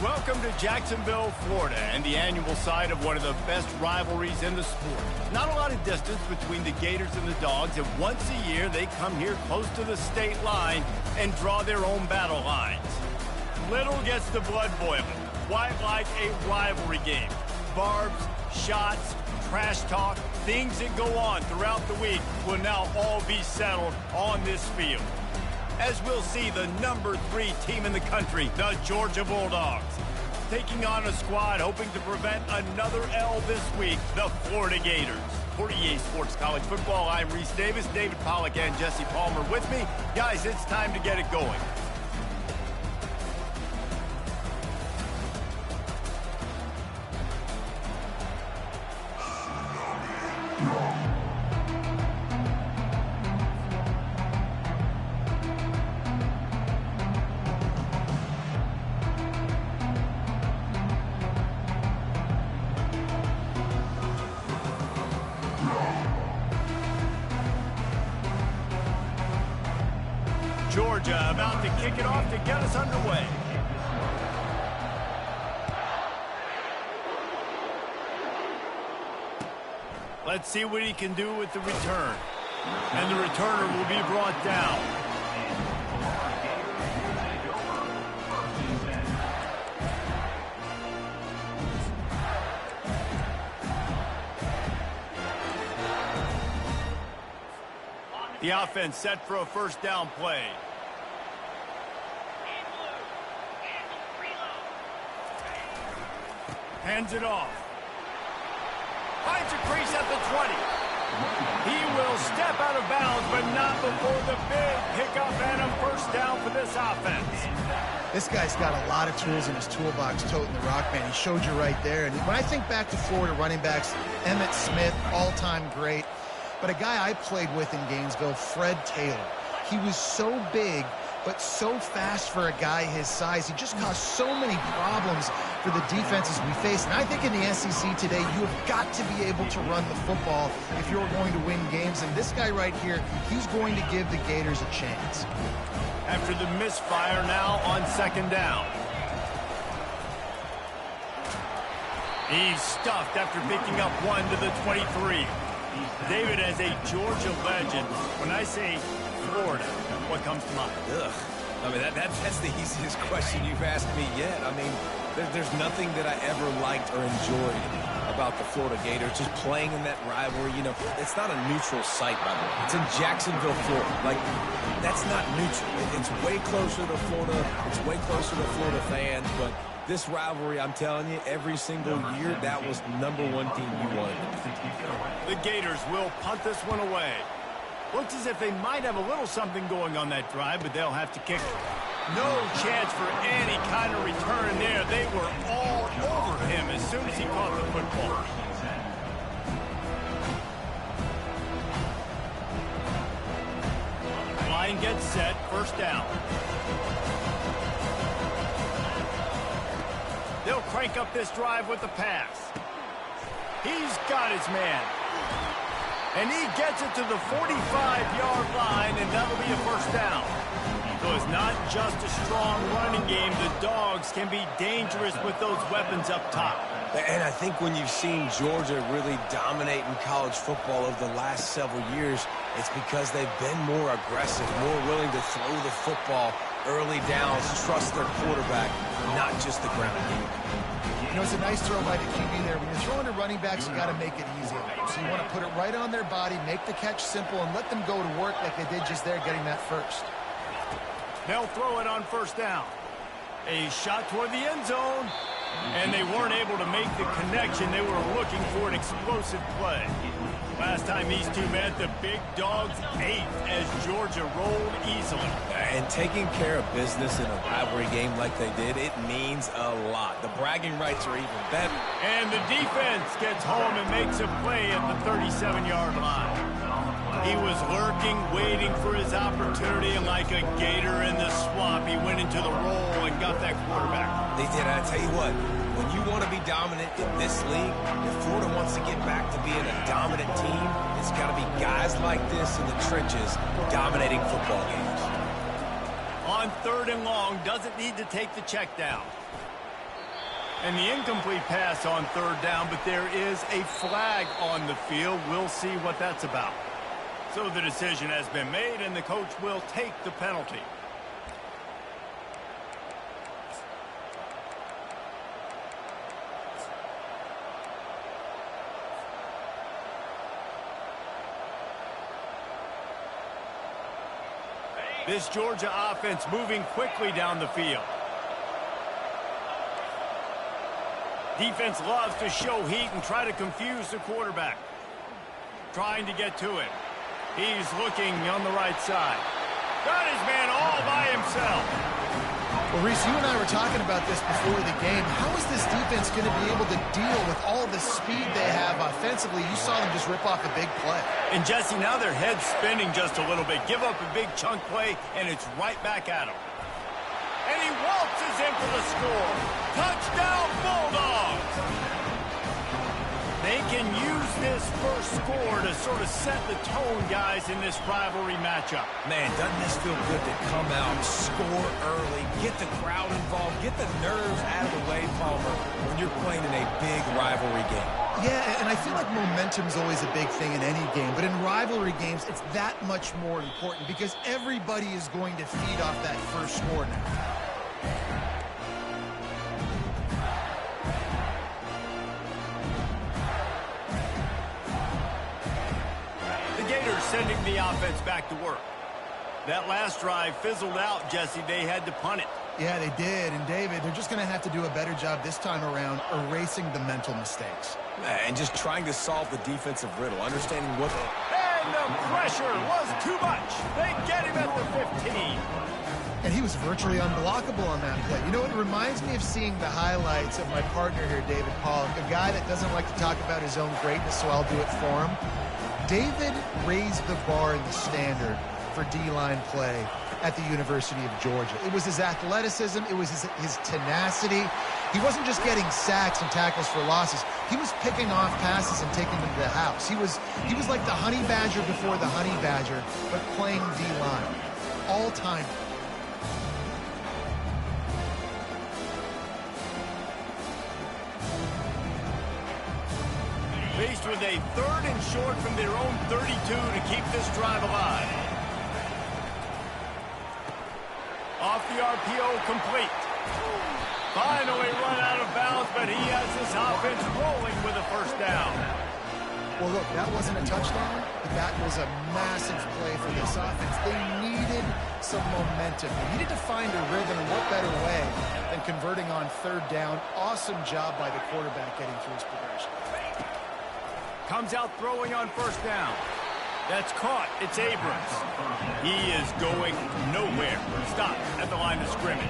Welcome to Jacksonville, Florida, and the annual site of one of the best rivalries in the sport. Not a lot of distance between the Gators and the Dogs, and once a year they come here close to the state line and draw their own battle lines. Little gets the blood boiling. Why like a rivalry game? Barbs, shots, trash talk, things that go on throughout the week will now all be settled on this field. As we'll see the number 3 team in the country, the Georgia Bulldogs, taking on a squad hoping to prevent another L this week, the Florida Gators. For EA Sports College Football, I'm Reese Davis, David Pollack, and Jesse Palmer with me. Guys, it's time to get it going. Georgia about to kick it off to get us underway. Let's see what he can do with the return. And the returner will be brought down. The offense set for a first down play. Hands it off. Finds a crease at the 20. He will step out of bounds, but not before the big pickup and a first down for this offense. This guy's got a lot of tools in his toolbox, toting the rock, man. He showed you right there. And when I think back to Florida running backs, Emmitt Smith, all-time great. But a guy I played with in Gainesville, Fred Taylor. He was so big, but so fast for a guy his size. He just caused so many problems for the defenses we face. And I think in the SEC today, you have got to be able to run the football if you're going to win games. And this guy right here, he's going to give the Gators a chance. After the misfire, now on second down. He's stuffed after picking up one to the 23. David, as a Georgia legend, when I say Florida, what comes to mind? Ugh. I mean, that's the easiest question you've asked me yet. I mean, there's nothing that I ever liked or enjoyed about the Florida Gators, just playing in that rivalry. You know, it's not a neutral site, by the way. It's in Jacksonville, Florida. Like, that's not neutral. It's way closer to Florida. It's way closer to Florida fans, but this rivalry, I'm telling you, every single year, that was number 1 team you wanted. The Gators will punt this one away. Looks as if they might have a little something going on that drive, but they'll have to kick it. No chance for any kind of return there. They were all over him as soon as he caught the football. Line gets set, first down. They'll crank up this drive with the pass. He's got his man. And he gets it to the 45-yard line, and that'll be a first down. So it's not just a strong running game. The Dogs can be dangerous with those weapons up top. And I think when you've seen Georgia really dominate in college football over the last several years, it's because they've been more aggressive, more willing to throw the football early downs, trust their quarterback, not just the ground game. You know, it's a nice throw by the QB there. When you're throwing to running backs, you got to make it easy. So you want to put it right on their body, make the catch simple, and let them go to work like they did just there, getting that first. They'll throw it on first down. A shot toward the end zone, and they weren't able to make the connection. They were looking for an explosive play. Last time these two met, the Big Dogs ate as Georgia rolled easily. And taking care of business in a rivalry game like they did, it means a lot. The bragging rights are even better. And the defense gets home and makes a play at the 37-yard line. He was lurking, waiting for his opportunity, and like a gator in the swamp, he went into the roll and got that quarterback. They did. I tell you what, when you want to be dominant in this league, if Florida wants to get back to being a dominant team, it's got to be guys like this in the trenches dominating football games. On third and long, doesn't need to take the check down. And the incomplete pass on third down, but there is a flag on the field. We'll see what that's about. So the decision has been made, and the coach will take the penalty. This Georgia offense moving quickly down the field. Defense loves to show heat and try to confuse the quarterback. Trying to get to it. He's looking on the right side. Got his man all by himself. Well, Reese, you and I were talking about this before the game. How is this defense going to be able to deal with all the speed they have offensively? You saw them just rip off a big play. And Jesse, now their head's spinning just a little bit. Give up a big chunk play, and it's right back at him. And he waltzes in for the score. Touchdown, Bulldogs! They can use this first score to sort of set the tone, guys, in this rivalry matchup. Man, doesn't this feel good to come out, score early, get the crowd involved, get the nerves out of the way, Palmer, when you're playing in a big rivalry game. Yeah, and I feel like momentum's always a big thing in any game, but in rivalry games, it's that much more important because everybody is going to feed off that first score now. Sending the offense back to work. That last drive fizzled out, Jesse. They had to punt it. Yeah, they did. And, David, they're just going to have to do a better job this time around erasing the mental mistakes. And just trying to solve the defensive riddle, understanding what And the pressure was too much. They get him at the 15. And he was virtually unblockable on that play. You know, it reminds me of seeing the highlights of my partner here, David Pollock, a guy that doesn't like to talk about his own greatness, so I'll do it for him. David raised the bar in the standard for D-line play at the University of Georgia. It was his athleticism. It was his tenacity. He wasn't just getting sacks and tackles for losses. He was picking off passes and taking them to the house. He was like the honey badger before the honey badger, but playing D-line. All time. Faced with a 3rd and short from their own 32 to keep this drive alive. Off the RPO, complete. Finally run out of bounds, but he has this offense rolling with a first down. Well, look, that wasn't a touchdown, but that was a massive play for this offense. They needed some momentum. They needed to find a rhythm, and what better way than converting on 3rd down. Awesome job by the quarterback getting through his progression. Comes out throwing on 1st down. That's caught. It's Abrams. He is going nowhere. Stop at the line of scrimmage.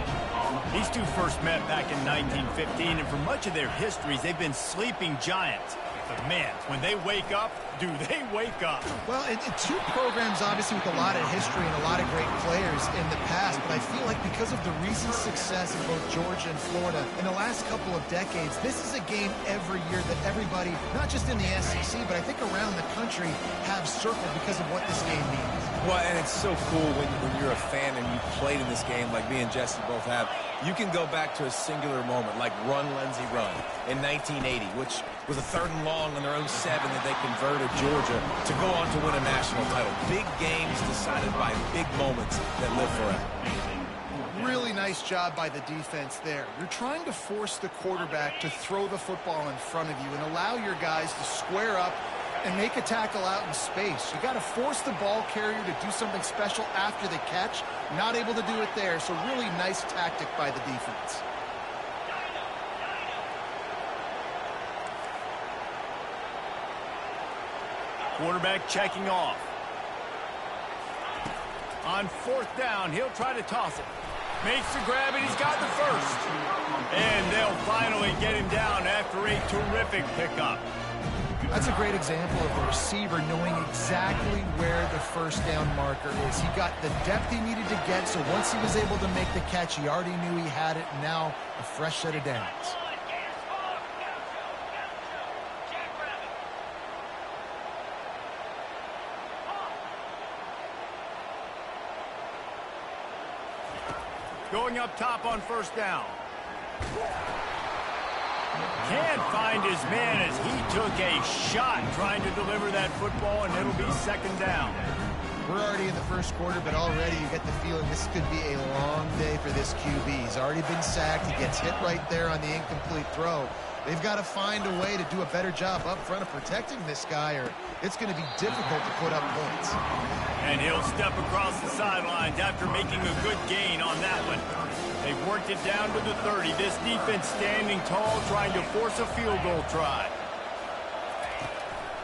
These two first met back in 1915, and for much of their histories, they've been sleeping giants. But, man, when they wake up, do they wake up? Well, two programs, obviously, with a lot of history and a lot of great players in the past, but I feel like because of the recent success in both Georgia and Florida in the last couple of decades, this is a game every year that everybody, not just in the SEC, but I think around the country, have circled because of what this game means. Well, and it's so cool when you're a fan and you played in this game like me and Jesse both have. You can go back to a singular moment like Run, Lindsey, Run in 1980, which was a 3rd and long on their own 7 that they converted Georgia to go on to win a national title. Big games decided by big moments that live forever. Really nice job by the defense there. You're trying to force the quarterback to throw the football in front of you and allow your guys to square up and make a tackle out in space. You got to force the ball carrier to do something special after the catch. Not able to do it there, so really nice tactic by the defense. Quarterback checking off. On 4th down, he'll try to toss it. Makes the grab, and he's got the first. And they'll finally get him down after a terrific pickup. That's a great example of a receiver knowing exactly where the 1st down marker is. He got the depth he needed to get, so once he was able to make the catch, he already knew he had it. Now a fresh set of downs. Going up top on 1st down. Can't find his man as he took a shot trying to deliver that football, and it'll be second down. We're already in the first quarter, but already you get the feeling this could be a long day for this QB. He's already been sacked. He gets hit right there on the incomplete throw. They've got to find a way to do a better job up front of protecting this guy, or it's going to be difficult to put up points. And he'll step across the sidelines after making a good gain on that one. They've worked it down to the 30. This defense standing tall, trying to force a field goal try.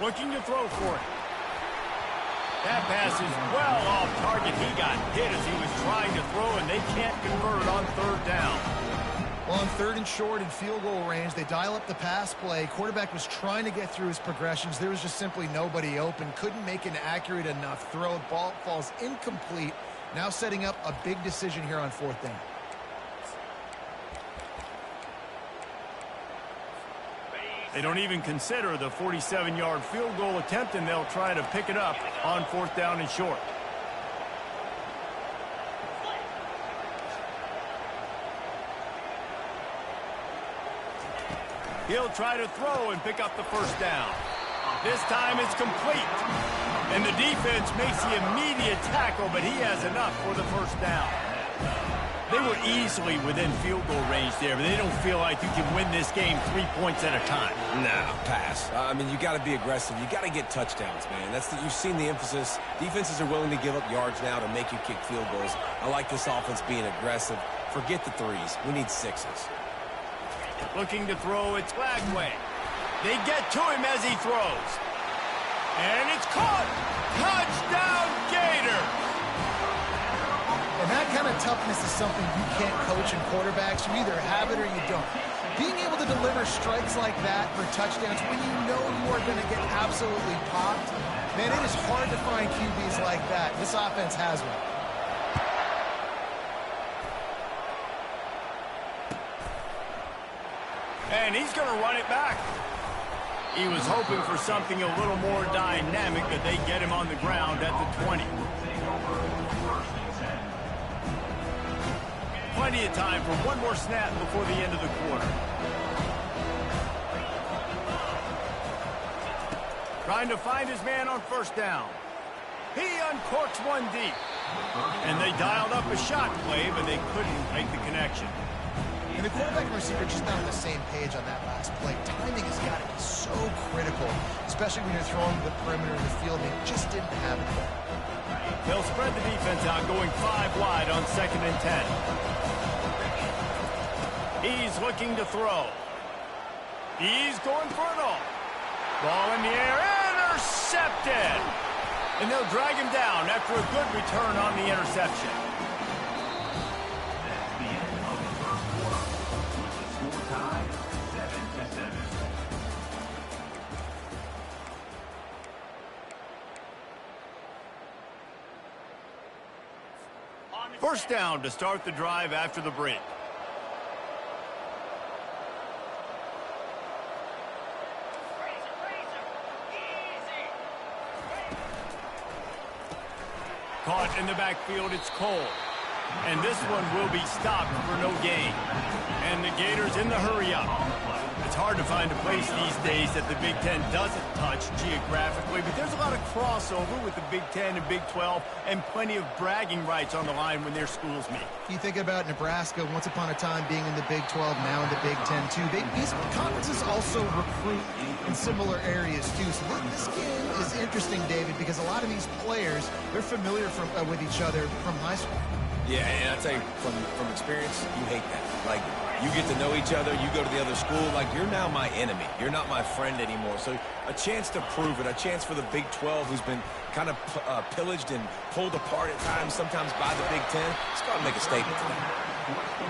Looking to throw for it. That pass is well off target. He got hit as he was trying to throw, and they can't convert on third down. Well, on third and short in field goal range, they dial up the pass play. Quarterback was trying to get through his progressions. There was just simply nobody open. Couldn't make an accurate enough throw. Ball falls incomplete. Now setting up a big decision here on fourth down. They don't even consider the 47-yard field goal attempt, and they'll try to pick it up on fourth down and short. He'll try to throw and pick up the first down. This time it's complete. And the defense makes the immediate tackle, but he has enough for the first down. They were easily within field goal range there, but they don't feel like you can win this game 3 points at a time. Nah, pass. I mean, you got to be aggressive. You got to get touchdowns, man. You've seen the emphasis. Defenses are willing to give up yards now to make you kick field goals. I like this offense being aggressive. Forget the threes. We need sixes. Looking to throw, it's Lagway. They get to him as he throws. And it's caught. Touchdown, Gators. And that kind of toughness is something you can't coach in quarterbacks. You either have it or you don't. Being able to deliver strikes like that for touchdowns when you know you are going to get absolutely popped, man, it is hard to find QBs like that. This offense has one. And he's going to run it back. He was hoping for something a little more dynamic, but they get him on the ground at the 20. Plenty of time for one more snap before the end of the quarter. Trying to find his man on first down. He uncorks one deep. And they dialed up a shot play, but they couldn't make the connection. And the quarterback and receiver just not on the same page on that last play. Timing has got to be so critical, especially when you're throwing to the perimeter of the field. They just didn't have it there. They'll spread the defense out, going 5 wide on 2nd and 10. He's looking to throw. He's going for it all. Ball in the air, intercepted. And they'll drag him down after a good return on the interception. First down to start the drive after the break. Caught in the backfield, it's Cole. And this one will be stopped for no gain. And the Gators in the hurry up. It's hard to find a place these days that the Big Ten doesn't touch geographically, but there's a lot of crossover with the Big Ten and Big 12 and plenty of bragging rights on the line when their schools meet. You think about Nebraska, once upon a time being in the Big 12, now in the Big 10 too. These conferences also recruit in similar areas too. So this game is interesting, David, because a lot of these players, they're familiar with each other from high school. Yeah, and I tell you, from experience, you hate that. Like, you get to know each other, you go to the other school, like, you're now my enemy. You're not my friend anymore. So a chance to prove it, a chance for the Big 12, who's been kind of pillaged and pulled apart at times, sometimes by the Big 10. It's got to make a statement to them.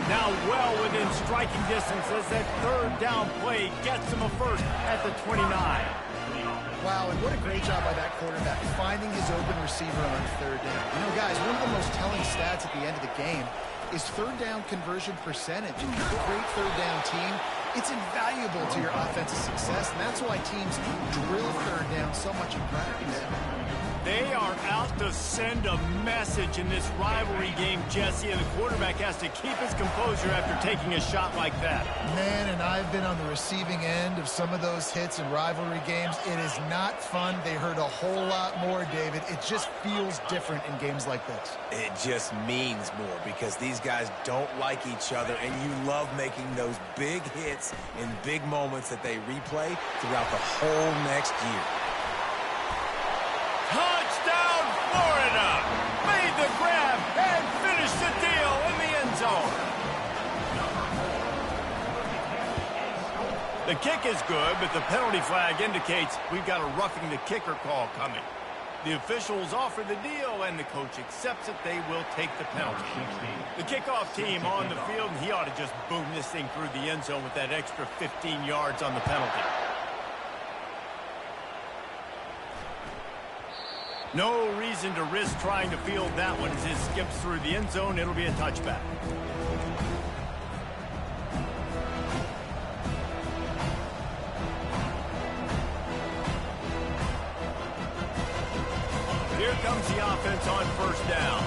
Now well within striking distance as that third down play gets him a first at the 29. Wow, and what a great job by that quarterback, finding his open receiver on third down. You know, guys, one of the most telling stats at the end of the game is third down conversion percentage. If you're a great third down team, it's invaluable to your offensive success, and that's why teams drill third down so much in practice. They are out to send a message in this rivalry game, Jesse, and the quarterback has to keep his composure after taking a shot like that. Man, and I've been on the receiving end of some of those hits in rivalry games. It is not fun. They hurt a whole lot more, David. It just feels different in games like this. It just means more because these guys don't like each other, and you love making those big hits in big moments that they replay throughout the whole next year. Touchdown, Florida! Made the grab and finished the deal in the end zone. The kick is good, but the penalty flag indicates we've got a roughing the kicker call coming. The officials offer the deal, and the coach accepts it. They will take the penalty. The kickoff team on the field, and he ought to just boom this thing through the end zone with that extra 15 yards on the penalty. No reason to risk trying to field that one as it skips through the end zone. It'll be a touchback. Here comes the offense on first down.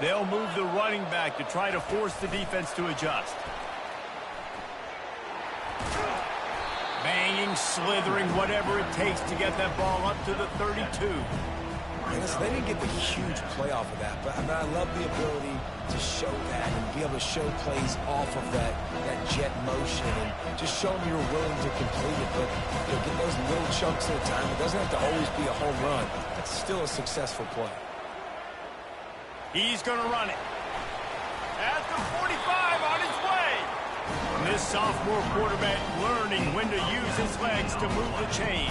They'll move the running back to try to force the defense to adjust. Banging, slithering, whatever it takes to get that ball up to the 32. Listen, they didn't get the huge play off of that, but I mean, I love the ability to show that and be able to show plays off of that jet motion and just show them you're willing to complete it. But get those little chunks at a time. It doesn't have to always be a home run. It's still a successful play. He's going to run it. At the 45 on his way. And this sophomore quarterback learning when to use his legs to move the chains.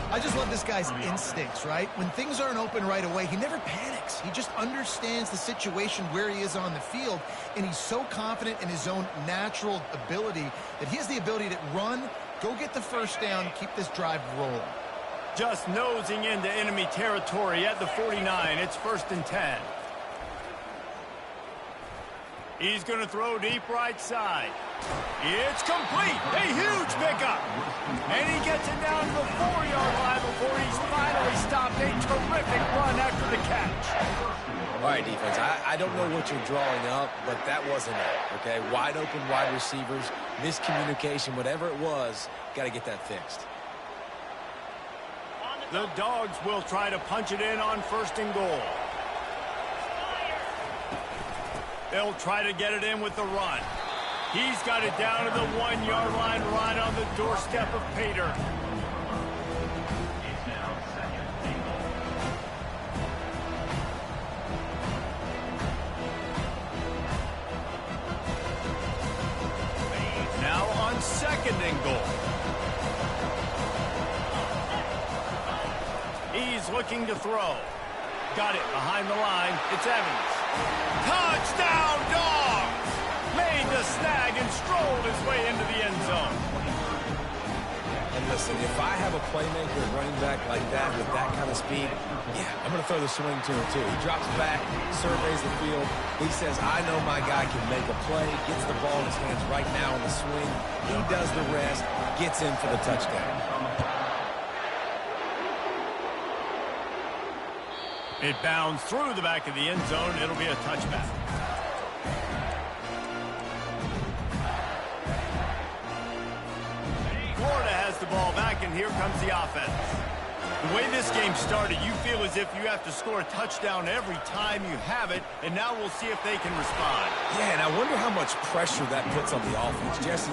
I just love this guy's instincts, right? When things aren't open right away, he never panics. He just understands the situation where he is on the field, and he's so confident in his own natural ability that he has the ability to run, go get the first down, keep this drive rolling. Just nosing into enemy territory at the 49. It's 1st and 10. He's going to throw deep right side. It's complete. A huge pickup. And he gets it down to the 4-yard line before he's finally stopped. A terrific run after the catch. All right, defense, I don't know what you're drawing up, but that wasn't it, okay? Wide open wide receivers, miscommunication, whatever it was, got to get that fixed. The Dogs will try to punch it in on 1st and goal. They'll try to get it in with the run. He's got it down to the 1-yard line right on the doorstep of Pater. Now on 2nd and goal. He's looking to throw. Got it behind the line. It's Evans. Touchdown, Dogs! Made the snag and strolled his way into the end zone. And listen, if I have a playmaker at running back like that with that kind of speed, yeah, I'm going to throw the swing to him too. He drops back, surveys the field. He says, I know my guy can make a play, gets the ball in his hands right now on the swing. He does the rest, gets in for the touchdown. It bounds through the back of the end zone. It'll be a touchback. Florida has the ball back, and here comes the offense. The way this game started, you feel as if you have to score a touchdown every time you have it, and now we'll see if they can respond. Yeah, and I wonder how much pressure that puts on the offense. Jesse,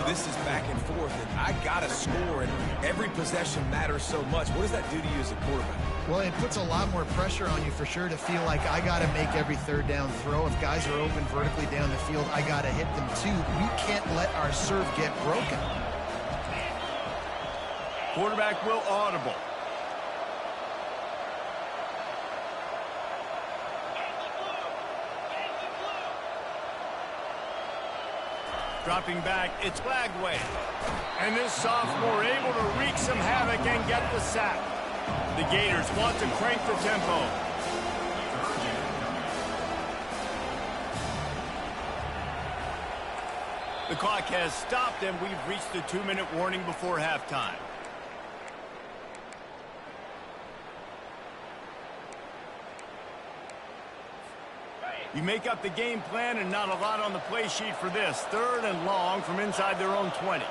this is back and forth, and I got to score, and every possession matters so much. What does that do to you as a quarterback? Well, it puts a lot more pressure on you for sure to feel like I got to make every 3rd down throw. If guys are open vertically down the field, I got to hit them too. We can't let our serve get broken. Quarterback will audible. Dropping back, it's Flagway. And this sophomore able to wreak some havoc and get the sack. The Gators want to crank the tempo. The clock has stopped, and we've reached the 2-minute warning before halftime. You make up the game plan, and not a lot on the play sheet for this. 3rd and long from inside their own 20.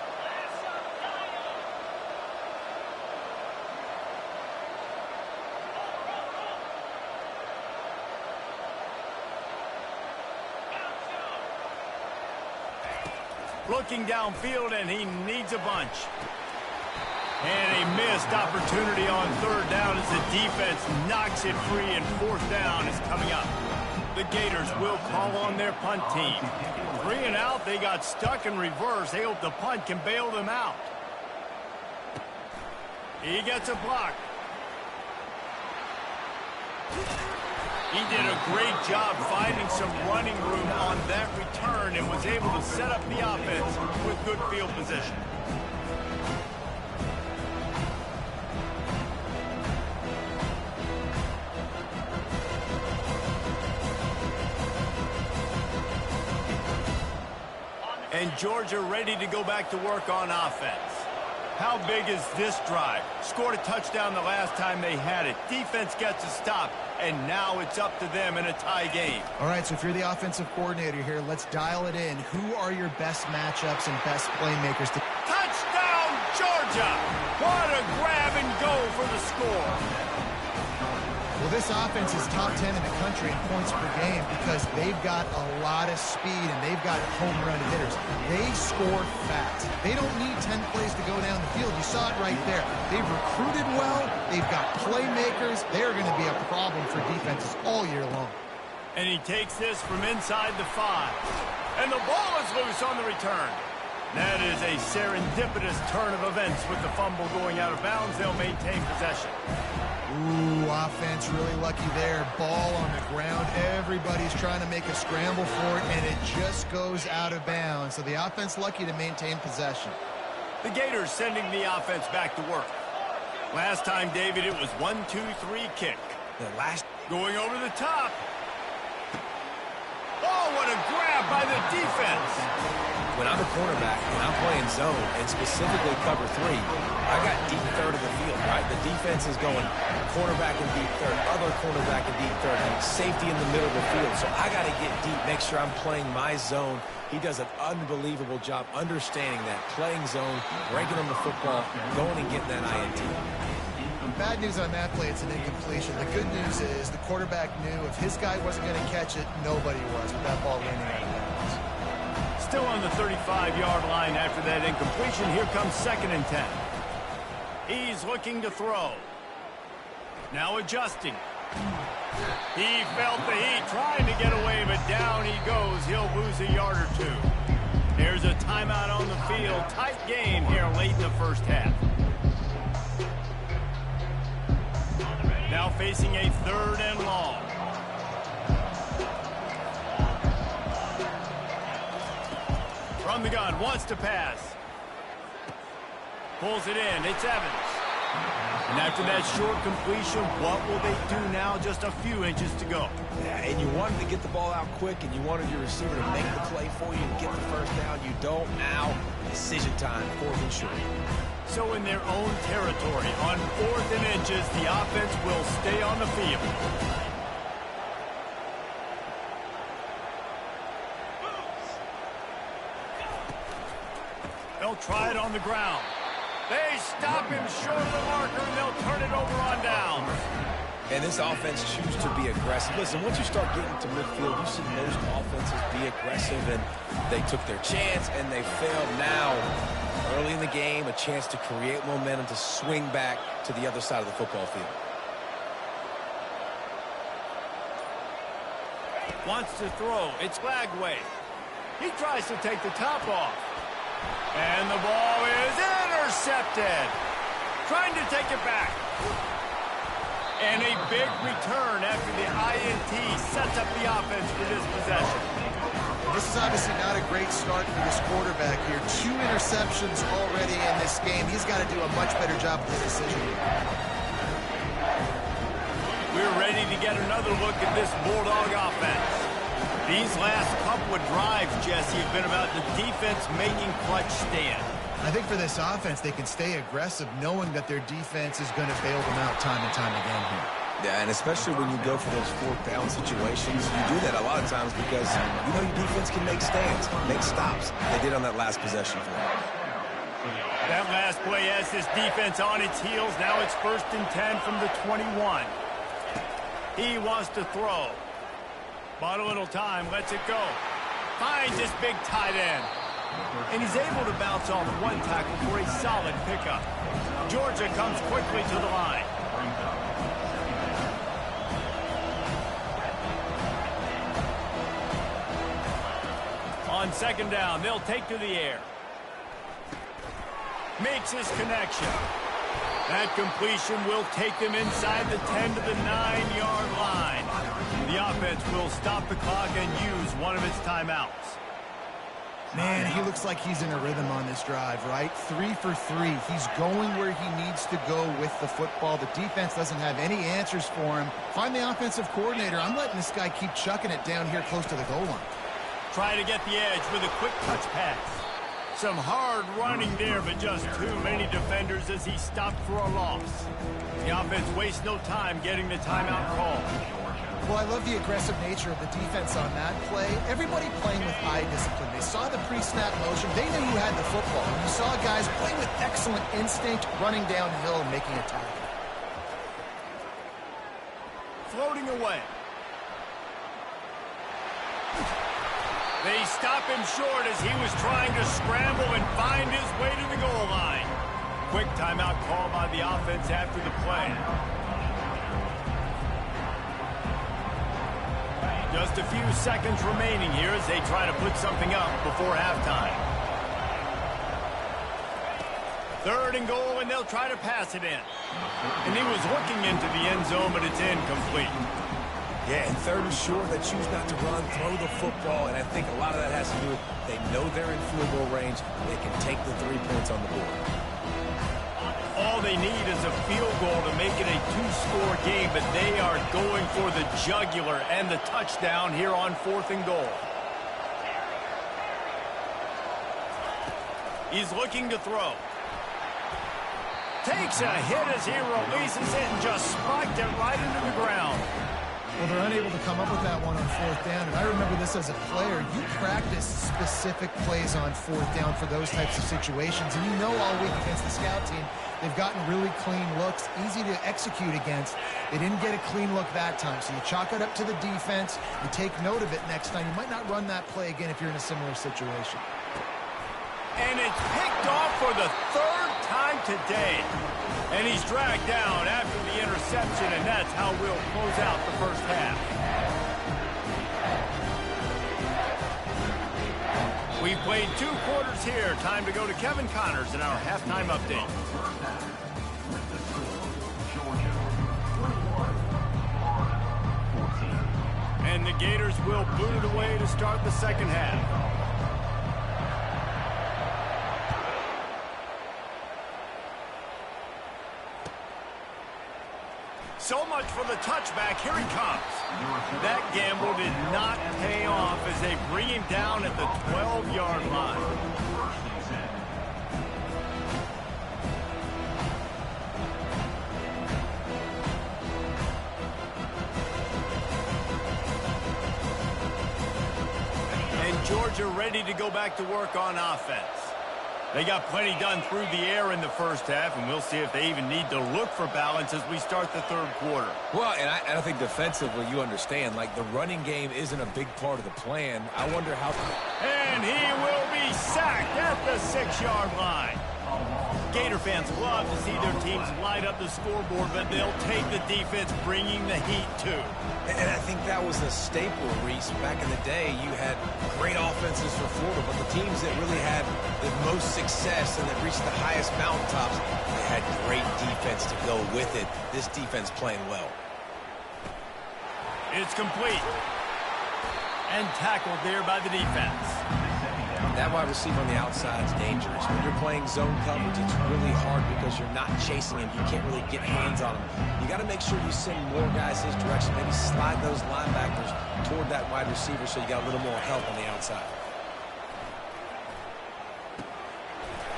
Looking downfield, and he needs a bunch. And a missed opportunity on 3rd down as the defense knocks it free, and 4th down is coming up. The Gators will call on their punt team. 3 and out, they got stuck in reverse. They hope the punt can bail them out. He gets a block. He did a great job finding some running room on that return and was able to set up the offense with good field position. And Georgia ready to go back to work on offense. How big is this drive? Scored a touchdown the last time they had it. Defense gets a stop, and now it's up to them in a tie game. All right, so if you're the offensive coordinator here, let's dial it in. Who are your best matchups and best playmakers? Touchdown, Georgia! What a grab and go for the score. Well, this offense is top 10 in the country in points per game because they've got a lot of speed and they've got home run hitters. They score fast. They don't need 10 plays to go down the field. You saw it right there. They've recruited well. They've got playmakers. They're going to be a problem for defenses all year long. And he takes this from inside the 5. And the ball is loose on the return. That is a serendipitous turn of events with the fumble going out of bounds. They'll maintain possession. Ooh, offense really lucky there. Ball on the ground. Everybody's trying to make a scramble for it, and it just goes out of bounds. So the offense lucky to maintain possession. The Gators sending the offense back to work. Last time, David, it was 1-2-3 kick. Going over the top. Oh, what a grab by the defense. When I'm a cornerback and I'm playing zone and specifically cover 3, I got deep 3rd of the field, right? The defense is going cornerback in deep 3rd, other cornerback in deep 3rd, and safety in the middle of the field. So I got to get deep, make sure I'm playing my zone. He does an unbelievable job understanding that, playing zone, breaking on the football, going and getting that INT. Bad news on that play, it's an incompletion. The good news is the quarterback knew if his guy wasn't going to catch it, nobody was with that ball landing out of bounds. Still on the 35-yard line after that incompletion. Here comes 2nd and 10. He's looking to throw. Now adjusting. He felt the heat trying to get away, but down he goes. He'll lose a yard or 2. There's a timeout on the field. Tight game here late in the first half. Now facing a 3rd and long. From the gun, wants to pass. Pulls it in, it's Evans. And after that short completion, what will they do now? Just a few inches to go. Yeah, and you wanted to get the ball out quick, and you wanted your receiver to make the play for you and get the first down. You don't now. Decision time, 4th and short. So in their own territory, on 4th and inches, the offense will stay on the field. They'll try it on the ground. They stop him short of the marker, and they'll turn it over on down. And this offense chooses to be aggressive. Listen, once you start getting to midfield, you see most offenses be aggressive, and they took their chance, and they failed. Now, early in the game, a chance to create momentum to swing back to the other side of the football field. Wants to throw. It's Lagway. He tries to take the top off. And the ball is intercepted. Trying to take it back. And a big return after the INT sets up the offense for this possession. This is obviously not a great start for this quarterback here. 2 interceptions already in this game. He's got to do a much better job with the decision. We're ready to get another look at this Bulldog offense. These last couple of drives, Jesse, have been about the defense making clutch stand. I think for this offense, they can stay aggressive knowing that their defense is going to bail them out time and time again here. Yeah, and especially when you go for those fourth down situations, you do that a lot of times because you know your defense can make stands, make stops. They did on that last possession for them. That last play has this defense on its heels. Now it's 1st and 10 from the 21. He wants to throw. Bought a little time, lets it go. Finds this big tight end. And he's able to bounce off one tackle for a solid pickup. Georgia comes quickly to the line. On 2nd down, they'll take to the air. Makes his connection. That completion will take them inside the 10 to the 9-yard line. The offense will stop the clock and use one of its timeouts. Man, he looks like he's in a rhythm on this drive, right? 3 for 3. He's going where he needs to go with the football. The defense doesn't have any answers for him. Find the offensive coordinator. I'm letting this guy keep chucking it down here close to the goal line. Try to get the edge with a quick touch pass. Some hard running there, but just too many defenders as he stopped for a loss. The offense wastes no time getting the timeout call. Well, I love the aggressive nature of the defense on that play. Everybody playing with eye discipline. They saw the pre-snap motion. They knew who had the football. You saw guys play with excellent instinct, running downhill and making a tackle. Floating away. They stop him short as he was trying to scramble and find his way to the goal line. Quick timeout call by the offense after the play. Just a few seconds remaining here as they try to put something up before halftime. 3rd and goal, and they'll try to pass it in. And he was looking into the end zone, but it's incomplete. Yeah, and 3rd and short, they choose not to run, throw the football, and I think a lot of that has to do with they know they're in field goal range. They can take the 3 points on the board. All they need is a field goal to make it a 2-score game, but they are going for the jugular and the touchdown here on 4th and goal. He's looking to throw. Takes a hit as he releases it and just spiked it right into the ground. Well, they're unable to come up with that one on 4th down, and I remember this as a player. You practice specific plays on 4th down for those types of situations, and you know all week against the scout team, they've gotten really clean looks, easy to execute against. They didn't get a clean look that time, so you chalk it up to the defense. You take note of it next time. You might not run that play again if you're in a similar situation. And it's picked off for the 3rd time today. And he's dragged down after the interception, and that's how we'll close out the first half. We've played 2 quarters here. Time to go to Kevin Connors in our halftime update. And the Gators will boot it away to start the second half. So much for the touchback. Here he comes. That gamble did not pay off as they bring him down at the 12-yard line. And Georgia ready to go back to work on offense. They got plenty done through the air in the first half, and we'll see if they even need to look for balance as we start the 3rd quarter. Well, and I think defensively, you understand, like the running game isn't a big part of the plan. I wonder how... And he will be sacked at the 6-yard line. Gator fans love to see their teams light up the scoreboard, but they'll take the defense bringing the heat too. And I think that was the staple, Reese. Back in the day, you had great offenses for Florida, but the teams that really had the most success and that reached the highest mountaintops, they had great defense to go with it. This defense playing well. It's complete. And tackled there by the defense. That wide receiver on the outside is dangerous. When you're playing zone coverage, it's really hard because you're not chasing him. You can't really get hands on him. You got to make sure you send more guys his direction. Maybe slide those linebackers toward that wide receiver so you got a little more help on the outside.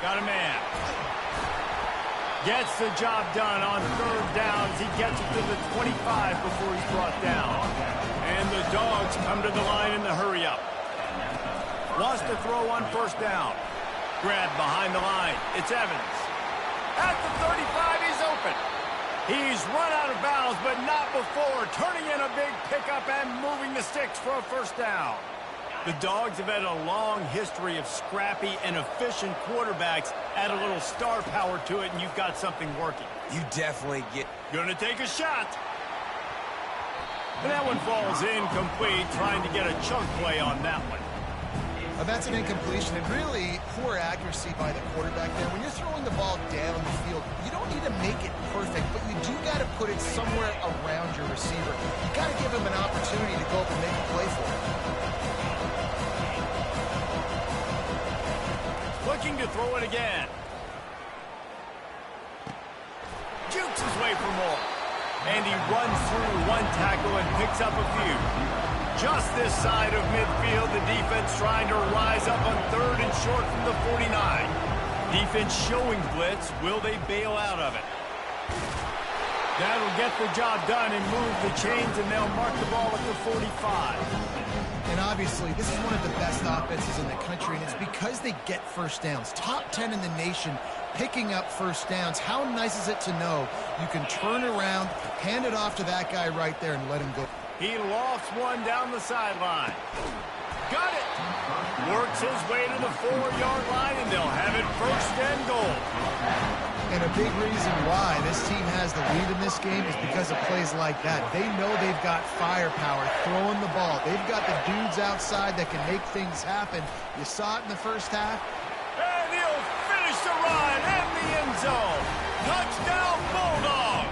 Got a man. Gets the job done on third down as he gets it to the 25 before he's brought down. And the Dogs come to the line in the hurry-up. Wants to throw on first down. Grab behind the line. It's Evans. At the 35, he's open. He's run out of bounds, but not before turning in a big pickup and moving the sticks for a first down. The Dogs have had a long history of scrappy and efficient quarterbacks. Add a little star power to it, and you've got something working. You definitely get... Gonna take a shot. And that one falls incomplete, trying to get a chunk play on that one. That's an incompletion, and really poor accuracy by the quarterback there. When you're throwing the ball down the field, you don't need to make it perfect, but you do got to put it somewhere around your receiver. You got to give him an opportunity to go up and make a play for it. Looking to throw it again. Jukes his way for more. And he runs through one tackle and picks up a few. Just this side of midfield, the defense trying to rise up on third and short from the 49. Defense showing blitz. Will they bail out of it? That'll get the job done and move the chains, and they'll mark the ball at the 45. And obviously, this is one of the best offenses in the country, and it's because they get first downs. Top 10 in the nation picking up first downs. How nice is it to know you can turn around, hand it off to that guy right there, and let him go. He lofts one down the sideline. Got it! Works his way to the 4-yard line, and they'll have it first and goal. And a big reason why this team has the lead in this game is because of plays like that. They know they've got firepower throwing the ball. They've got the dudes outside that can make things happen. You saw it in the first half. And he'll finish the run in the end zone. Touchdown, Bulldogs!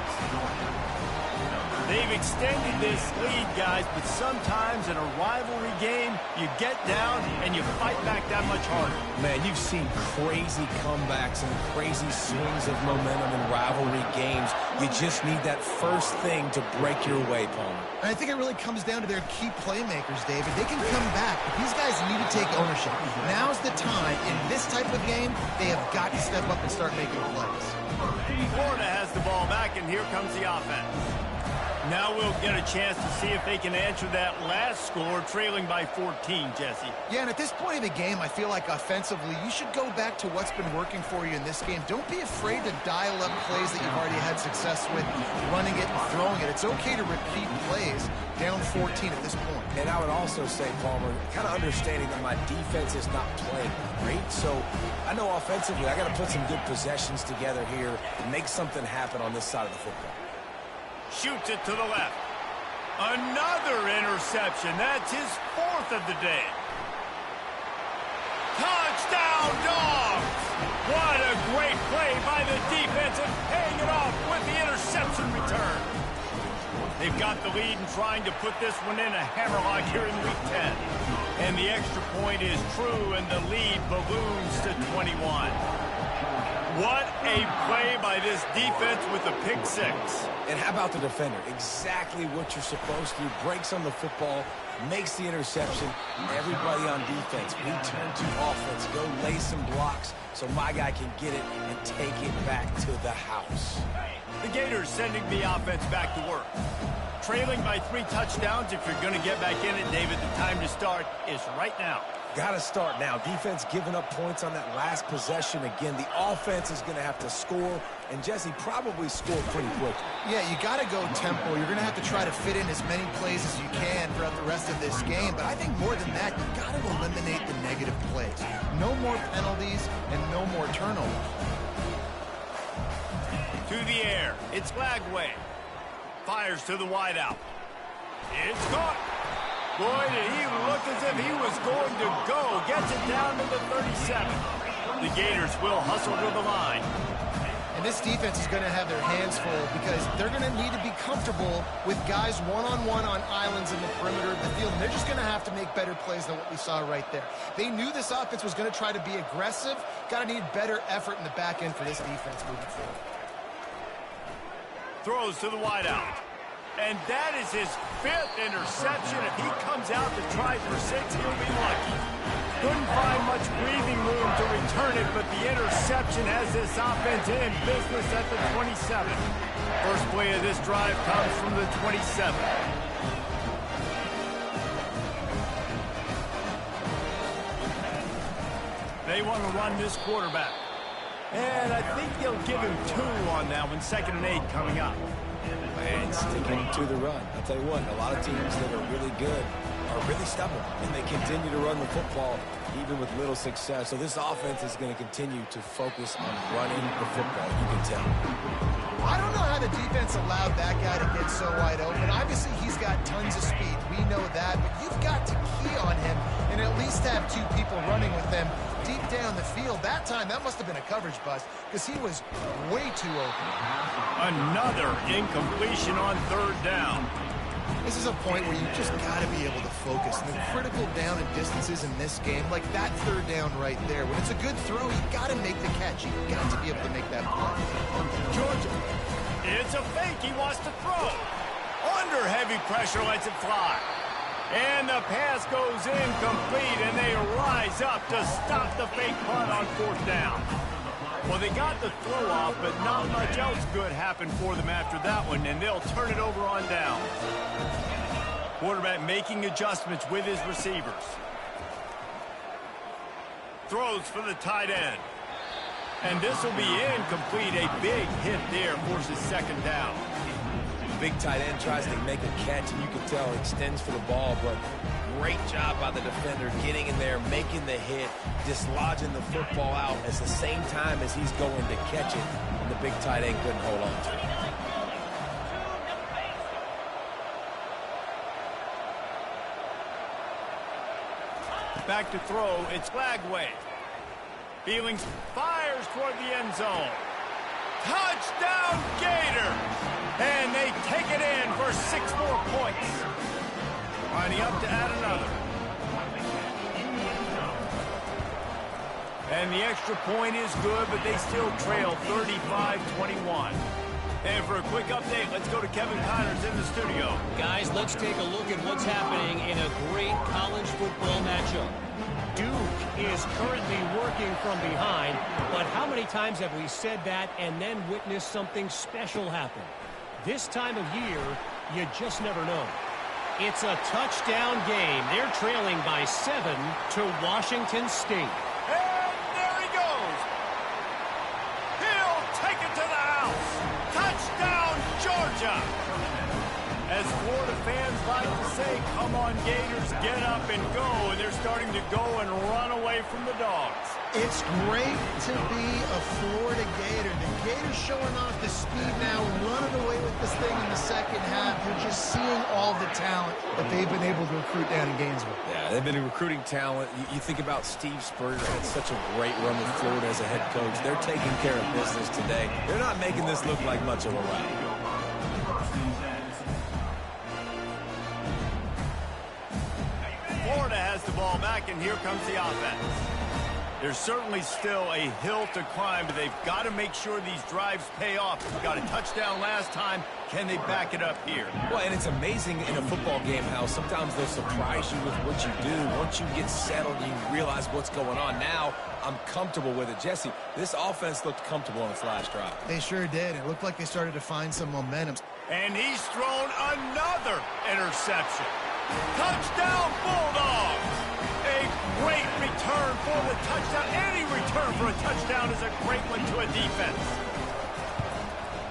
They've extended this lead, guys, but sometimes in a rivalry game, you get down and you fight back that much harder. Man, you've seen crazy comebacks and crazy swings of momentum in rivalry games. You just need that first thing to break your way, Palmer. And I think it really comes down to their key playmakers, David. They can come back, but these guys need to take ownership. Now's the time. In this type of game, they have got to step up and start making plays. Florida has the ball back, and here comes the offense. Now we'll get a chance to see if they can answer that last score, trailing by 14, Jesse. Yeah, and at this point of the game, I feel like offensively, you should go back to what's been working for you in this game. Don't be afraid to dial up plays that you've already had success with, running it and throwing it. It's okay to repeat plays down 14 at this point. And I would also say, Palmer, kind of understanding that my defense is not playing great. So I know offensively, I got to put some good possessions together here and make something happen on this side of the football. Shoots it to the left. Another interception. That's his fourth of the day. Touchdown, Dogs! What a great play by the defense and paying it off with the interception return. They've got the lead and trying to put this one in a hammerlock here in Week 10. And the extra point is true, and the lead balloons to 21. What a play by this defense with the pick six. And how about the defender? Exactly what you're supposed to do. Breaks on the football, makes the interception. Everybody on defense, we turn to offense. Go lay some blocks so my guy can get it and take it back to the house. The Gators sending the offense back to work. Trailing by 3 touchdowns. If you're going to get back in it, David, the time to start is right now. Got to start now. Defense giving up points on that last possession. Again, the offense is going to have to score, and Jesse probably score pretty quick. Yeah, you got to go tempo. You're going to have to try to fit in as many plays as you can throughout the rest of this game, but I think more than that, you got to eliminate the negative plays. No more penalties and no more turnovers. To the air. It's Lagway. Fires to the wideout. It's caught. Boy, did he look as if he was going to go. Gets it down to the 37. The Gators will hustle to the line. And this defense is going to have their hands full because they're going to need to be comfortable with guys one-on-one on islands in the perimeter of the field. And they're just going to have to make better plays than what we saw right there. They knew this offense was going to try to be aggressive. Got to need better effort in the back end for this defense moving forward. Throws to the wideout. And that is his 5th interception. If he comes out to try for 6, he'll be lucky. Couldn't find much breathing room to return it, but the interception has this offense in business at the 27. First play of this drive comes from the 27. They want to run this quarterback. And I think they'll give him 2 on that one. 2nd and 8 coming up. And sticking to the run. I'll tell you what, a lot of teams that are really good are really stubborn, and they continue to run the football even with little success. So this offense is going to continue to focus on running the football, you can tell. I don't know how the defense allowed that guy to get so wide open. Obviously, he's got tons of speed. We know that, but you've got to key on him and at least have 2 people running with them deep down the field. That time, that must have been a coverage bust because he was way too open. Another incompletion on 3rd down. This is a point where you just got to be able to focus. And the critical down and distances in this game, like that 3rd down right there, when it's a good throw, you got to make the catch. You got to be able to make that play. Georgia, it's a fake. He wants to throw. Under heavy pressure, lets it fly. And the pass goes incomplete, and they rise up to stop the fake punt on 4th down. Well, they got the throw off, but not much else good happened for them after that one, and they'll turn it over on down. Quarterback making adjustments with his receivers. Throws for the tight end. And this will be incomplete. A big hit there, forces 2nd down. Big tight end tries to make a catch, and you can tell extends for the ball, but great job by the defender getting in there, making the hit, dislodging the football out at the same time as he's going to catch it, and the big tight end couldn't hold on to it. Back to throw, it's Flagway. Feelings fires toward the end zone. Touchdown, Gators! And they take it in for 6 more points. Lining up to add another. And the extra point is good, but they still trail 35-21. And for a quick update, let's go to Kevin Connors in the studio. Guys, let's take a look at what's happening in a great college football matchup. Duke is currently working from behind, but how many times have we said that and then witnessed something special happen? This time of year, you just never know. It's a touchdown game. They're trailing by 7 to Washington State. And there he goes. He'll take it to the house. Touchdown, Georgia. As Florida fans like to say, come on, Gators, get up and go. And they're starting to go and run away from the Dogs. It's great to be a Florida Gator. The Gators showing off the speed now, running away with this thing in the 2nd half. You're just seeing all the talent that they've been able to recruit down in Gainesville. Yeah, they've been recruiting talent. You think about Steve Spurrier, had such a great run with Florida as a head coach. They're taking care of business today. They're not making this look like much of a rout. Florida has the ball back, and here comes the offense. There's certainly still a hill to climb, but they've got to make sure these drives pay off. They got a touchdown last time. Can they back it up here? Well, and it's amazing in a football game how sometimes they'll surprise you with what you do. Once you get settled, you realize what's going on. Now, I'm comfortable with it. Jesse, this offense looked comfortable on its last drive. They sure did. It looked like they started to find some momentum. And he's thrown another interception. Touchdown, Bulldogs! A great return for the touchdown. Any return for a touchdown is a great one to a defense.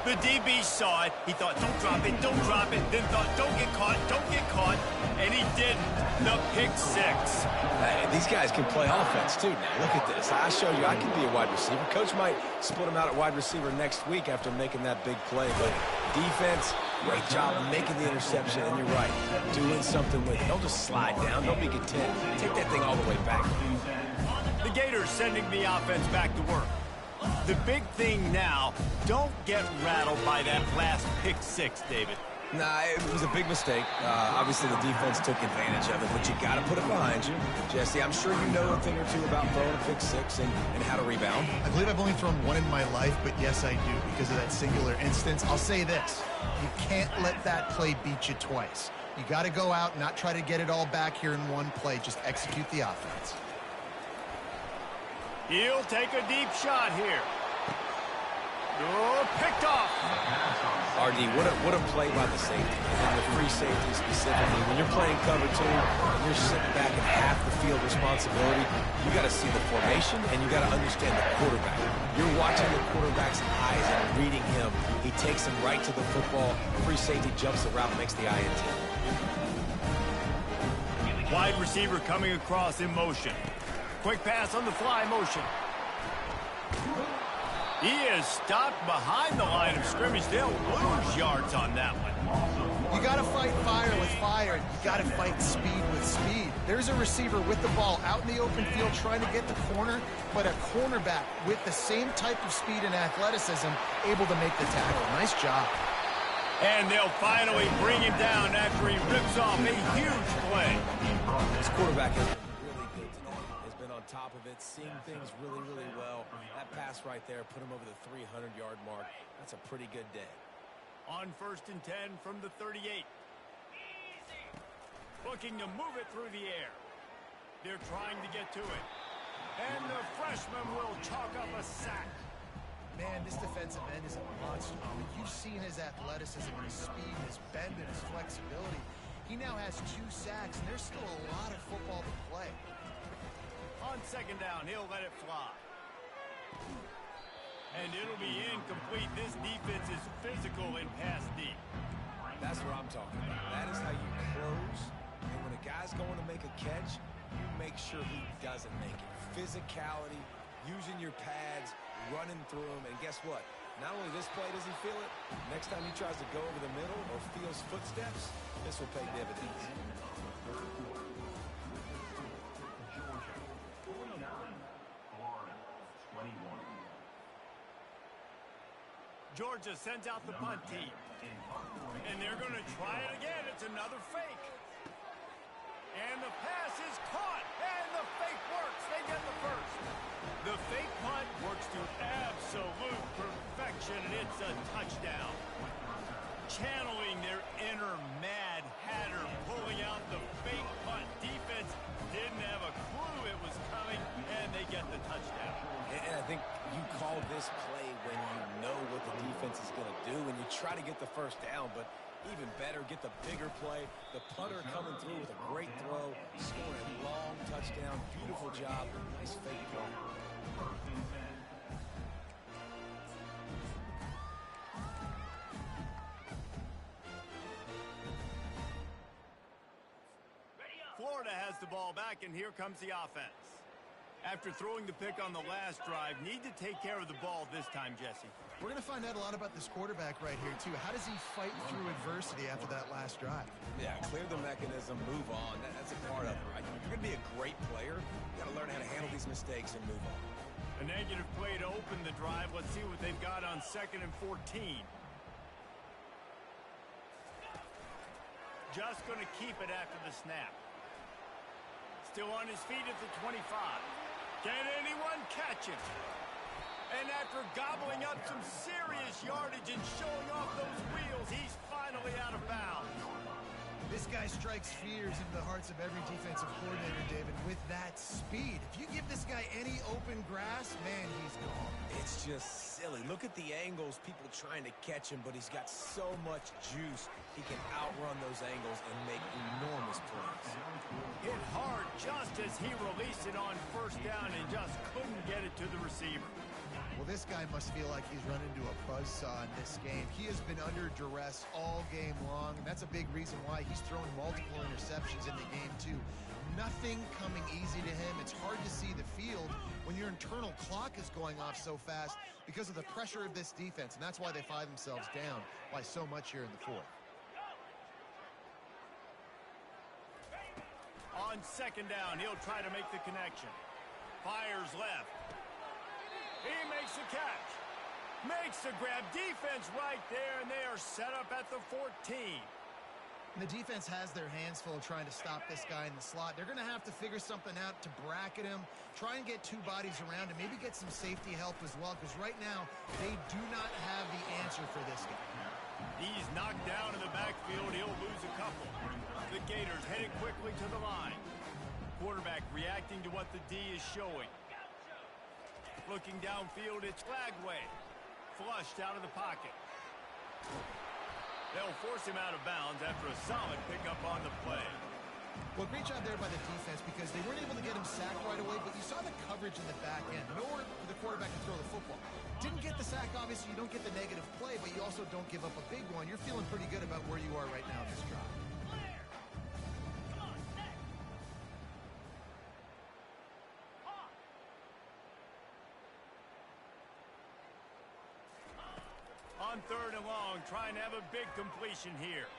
The DB saw it. He thought, don't drop it, don't drop it. Then thought, don't get caught. And he didn't. The pick 6. Hey, these guys can play offense, too, now. Look at this. I showed you I can be a wide receiver. Coach might split him out at wide receiver next week after making that big play. But defense, great job making the interception. And you're right, doing something with it. Don't just slide down. Don't be content. Take that thing all the way back. The Gators sending the offense back to work. The big thing now, don't get rattled by that last pick six, David. Nah, it was a big mistake. Obviously, the defense took advantage of it, but you got to put it behind you. Jesse, I'm sure you know a thing or two about throwing a pick six and how to rebound. I believe I've only thrown one in my life, but yes, I do, because of that singular instance. I'll say this. You can't let that play beat you twice. You got to go out and not try to get it all back here in one play. Just execute the offense. He'll take a deep shot here. Oh, picked off. RD, what a play by the safety, and the free safety specifically. When you're playing cover two, and you're sitting back at half the field responsibility, you got to see the formation, and you got to understand the quarterback. You're watching the quarterback's eyes and reading him. He takes him right to the football. Free safety jumps the route, makes the INT. Wide receiver coming across in motion. Quick pass on the fly motion. He is stopped behind the line of scrimmage. They'll lose yards on that one. You got to fight fire with fire. You got to fight speed with speed. There's a receiver with the ball out in the open field trying to get the corner, but a cornerback with the same type of speed and athleticism able to make the tackle. Nice job. And they'll finally bring him down after he rips off a huge play. This quarterback has been really good today. Has been on top of it, seeing things really, really well. That pass right there put him over the 300-yard mark. That's a pretty good day. On 1st and 10 from the 38. Looking to move it through the air. They're trying to get to it. And the freshman will chalk up a sack. Man, this defensive end is a monster. You've seen his athleticism, his speed, his bend, and his flexibility. He now has 2 sacks, and there's still a lot of football to play. On 2nd down, he'll let it fly. And it'll be incomplete. This defense is physical and pass deep. That's what I'm talking about. That is how you close. And when a guy's going to make a catch, you make sure he doesn't make it. Physicality, using your pads, running through him. And guess what? Not only this play does he feel it, next time he tries to go over the middle or feels footsteps, this will pay dividends. Georgia sends out the punt team. And they're going to try it again. It's another fake. And the pass is caught. And the fake works. They get the first. The fake punt works to absolute perfection, and it's a touchdown. Channeling their inner Mad Hatter, pulling out the fake punt. Defense didn't have a clue it was coming, and they get the touchdown. And I think you call this play when you know what the defense is going to do, and you try to get the first down, but even better, get the bigger play. The punter coming through with a great throw, scoring a long touchdown. Beautiful job. Nice fake play. Florida has the ball back, and here comes the offense. After throwing the pick on the last drive, need to take care of the ball this time, Jesse. We're going to find out a lot about this quarterback right here, too. How does he fight through adversity after that last drive? Yeah, clear the mechanism, move on. That's a part of it, right? If you're going to be a great player, you got to learn how to handle these mistakes and move on. A negative play to open the drive. Let's see what they've got on 2nd and 14. Just going to keep it after the snap. Still on his feet at the 25. Can anyone catch him? And after gobbling up some serious yardage and showing off those wheels, he's finally out of bounds. This guy strikes fears into the hearts of every defensive coordinator, David, with that speed. If you give this guy any open grass, man, he's gone. It's just silly. Look at the angles, people trying to catch him, but he's got so much juice. He can outrun those angles and make enormous plays. Hit hard just as he released it on 1st down and just couldn't get it to the receiver. Well, this guy must feel like he's run into a buzzsaw in this game. He has been under duress all game long, and that's a big reason why he's thrown multiple interceptions in the game, too. Nothing coming easy to him. It's hard to see the field when your internal clock is going off so fast because of the pressure of this defense, and that's why they find themselves down by so much here in the 4th. On 2nd down, he'll try to make the connection. Fires left. He makes the catch. Makes the grab. Defense right there, and they are set up at the 14. And the defense has their hands full trying to stop this guy in the slot. They're going to have to figure something out to bracket him, try and get two bodies around him, maybe get some safety help as well, because right now they do not have the answer for this guy. He's knocked down in the backfield. He'll lose a couple. The Gators headed quickly to the line. Quarterback reacting to what the D is showing. Looking downfield, it's Lagway. Flushed out of the pocket. They'll force him out of bounds after a solid pickup on the play. Well, great job there by the defense because they weren't able to get him sacked right away, but you saw the coverage in the back end. Nowhere for the quarterback to throw the football. Didn't get the sack, obviously. You don't get the negative play, but you also don't give up a big one. You're feeling pretty good about where you are right now in this drive. On 3rd and long, trying to have a big completion here.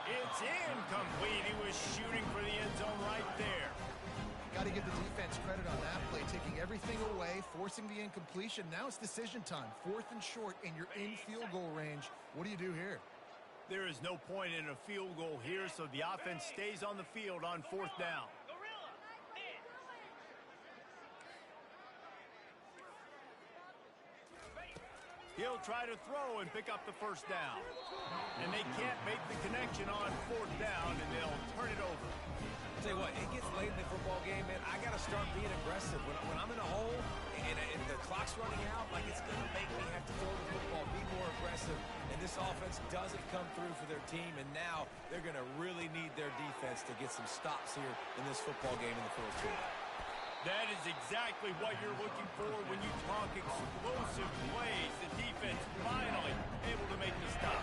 It's incomplete. He was shooting for the end zone right there. Got to give the defense credit on that play, taking everything away, forcing the incompletion. Now it's decision time. 4th and short, and you're in field goal range. What do you do here? There is no point in a field goal here, so the offense stays on the field on 4th down. He'll try to throw and pick up the 1st down. And they can't make the connection on 4th down, and they'll turn it over. I'll tell you what, it gets late in the football game, man. I got to start being aggressive. When I'm in a hole and the clock's running out, like it's going to make me have to throw the football, be more aggressive. And this offense doesn't come through for their team, and now they're going to really need their defense to get some stops here in this football game in the 4th quarter. That is exactly what you're looking for when you talk explosive plays. The defense finally able to make the stop.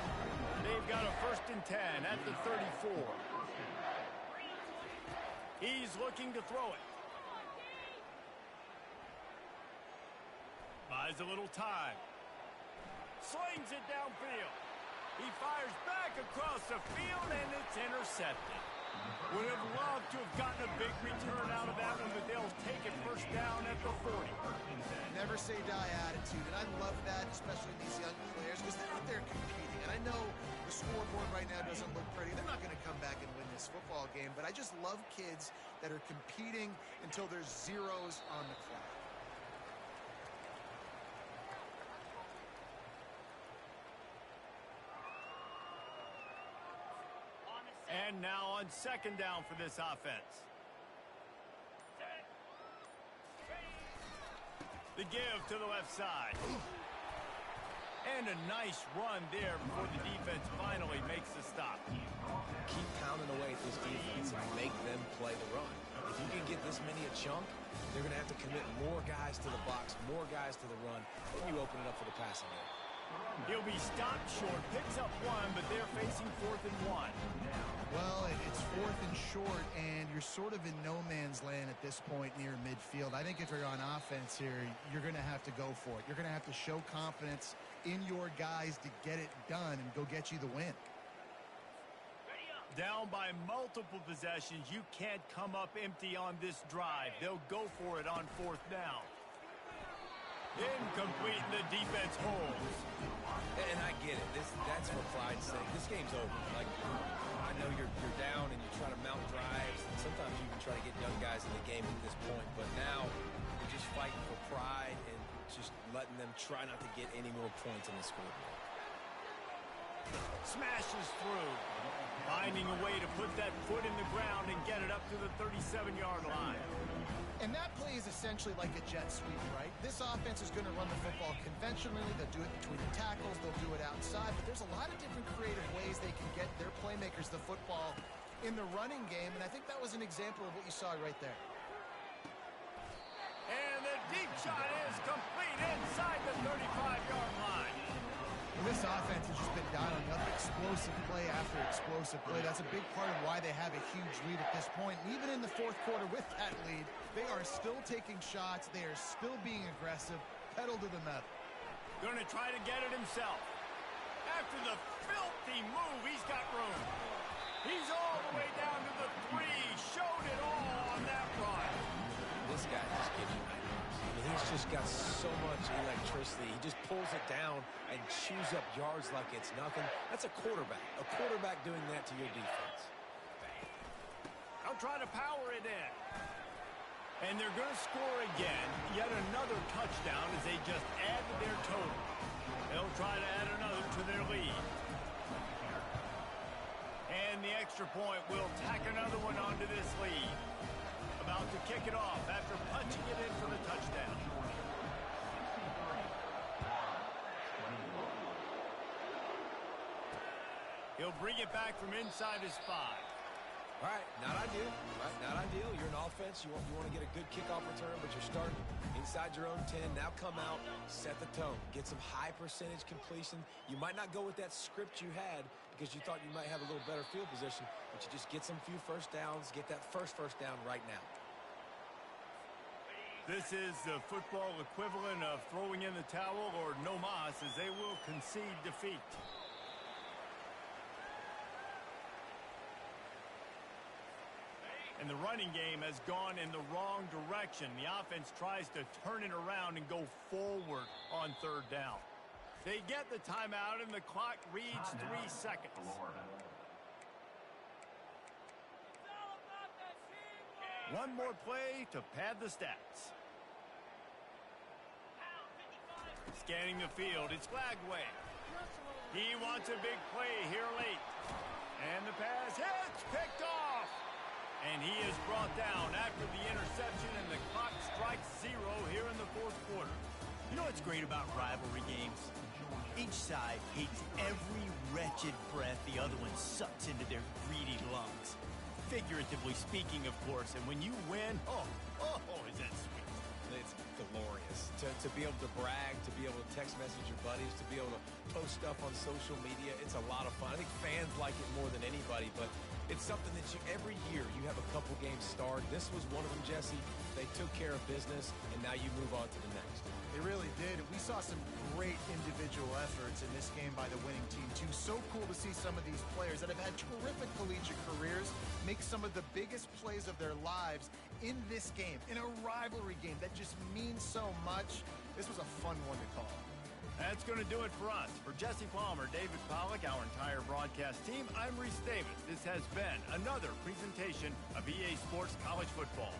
They've got a 1st and 10 at the 34. He's looking to throw it. Buys a little time. Slings it downfield. He fires back across the field, and it's intercepted. Would have loved to have gotten a big return out of that one, but they'll take it 1st down at the 40. Never say die attitude, and I love that, especially these young players, because they're out there competing. And I know the scoreboard right now doesn't look pretty. They're not going to come back and win this football game, but I just love kids that are competing until there's zeros on the clock. And now on 2nd down for this offense. The give to the left side. And a nice run there before the defense finally makes the stop. Keep pounding away at this defense and make them play the run. If you can get this many a chunk, they're going to have to commit more guys to the box, more guys to the run, then you open it up for the passing game. He'll be stopped short, picks up 1, but they're facing 4th and 1. Well, it's 4th and short, and you're sort of in no man's land at this point near midfield. I think if you're on offense here, you're going to have to go for it. You're going to have to show confidence in your guys to get it done and go get you the win. Down by multiple possessions, you can't come up empty on this drive. They'll go for it on 4th down. Incomplete, and the defense holds. And I get it. That's for pride's sake. This game's over. Like, I know you're down and you try to mount drives, and sometimes you can try to get young guys in the game at this point. But now you're just fighting for pride and just letting them try not to get any more points in the scoreboard. Smashes through. Finding a way to put that foot in the ground and get it up to the 37-yard line. And that play is essentially like a jet sweep, right? This offense is going to run the football conventionally. They'll do it between the tackles. They'll do it outside. But there's a lot of different creative ways they can get their playmakers the football in the running game. And I think that was an example of what you saw right there. And the deep shot is complete inside the 35-yard line. Well, this offense has just been dialing up explosive play after explosive play. That's a big part of why they have a huge lead at this point. And even in the 4th quarter with that lead, they are still taking shots. They are still being aggressive, pedal to the metal. Going to try to get it himself. After the filthy move, he's got room. He's all the way down to the 3. Showed it all on that run. This guy just gives you nightmares. I mean, he's just got so much electricity. He just pulls it down and chews up yards like it's nothing. That's a quarterback. A quarterback doing that to your defense. They'll try to power it in. And they're going to score again. Yet another touchdown as they just add to their total. They'll try to add another to their lead. And the extra point will tack another one onto this lead. About to kick it off after punching it in for the touchdown. He'll bring it back from inside his 5. All right, not ideal. Right, not ideal. You're an offense. You want to get a good kickoff return, but you're starting inside your own 10. Now come out, set the tone, get some high percentage completion. You might not go with that script you had because you thought you might have a little better field position, but you just get some few first downs, get that first down right now. This is the football equivalent of throwing in the towel or no mas, as they will concede defeat. And the running game has gone in the wrong direction. The offense tries to turn it around and go forward on 3rd down. They get the timeout, and the clock reads 3 seconds. One more play to pad the stats. Scanning the field, it's Flagway. He wants a big play here late. And the pass hits, picked off. And he is brought down after the interception, and the clock strikes 0 here in the 4th quarter. You know what's great about rivalry games? Each side hates every wretched breath the other one sucks into their greedy lungs. Figuratively speaking, of course, and when you win, oh, is that sweet. It's glorious to be able to brag, to be able to text message your buddies, to be able to post stuff on social media. It's a lot of fun. I think fans like it more than anybody, but it's something that every year you have a couple games start. This was one of them, Jesse. They took care of business, and now you move on to the next. They really did. We saw some great individual efforts in this game by the winning team, too. So cool to see some of these players that have had terrific collegiate careers make some of the biggest plays of their lives in this game, in a rivalry game that just means so much. This was a fun one to call. That's going to do it for us. For Jesse Palmer, David Pollack, our entire broadcast team, I'm Reese Davis. This has been another presentation of EA Sports College Football.